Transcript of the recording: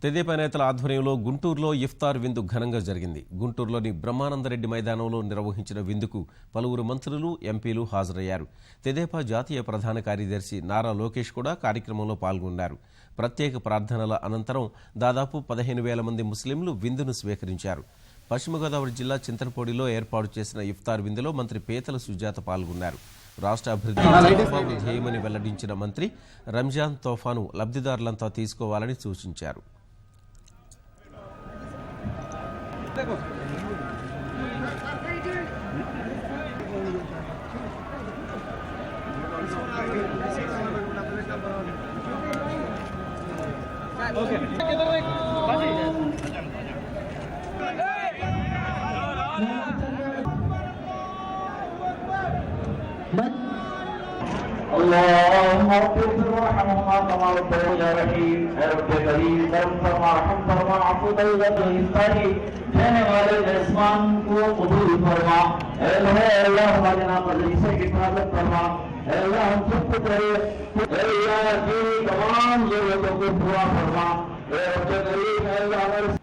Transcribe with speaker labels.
Speaker 1: తెదేపా నేతల ఆధ్వర్యంలో గుంటూరులో ఇఫ్తార్ విందు ఘనంగా జరిగింది. గుంటూరులోని బ్రహ్మానందరెడ్డి మైదానంలో నిర్వహించిన విందుకు పలువురు మంత్రులు, ఎంపీలు హాజరయ్యారు. తెదేపా జాతీయ ప్రధాన కార్యదర్శి నారా లోకేష్ కూడా కార్యక్రమంలో పాల్గొన్నారు. ప్రత్యేక ప్రార్థనల అనంతరం దాదాపు 15,000 మంది ముస్లింలు విందును స్వీకరించారు. పశ్చిమ గోదావరి జిల్లా చింతలపూడిలో ఏర్పాటు చేసిన ఇఫ్తార్ విందులో మంత్రి పేతల సుజాత పాల్గొన్నారు. రాష్ట్ర అభివృద్ధి ధ్యేయమని వెల్లడించిన మంత్రి రంజాన్ తోఫాను లబ్ధిదారులంతా తీసుకోవాలని సూచించారు.
Speaker 2: اللهم اغفر وارحمهما كما ربياني يا رحيم اے رب کریم کرم فرما رحم فرما عفو دلگی دینے والے اسمان کو قبول فرما اے اللہ ہمارے نام مجلس کی حفاظت فرما اے اللہ ہم سب کو کرے اے اللہ کی تمام ضرورتوں کو پورا فرما اے رب کریم اے اللہ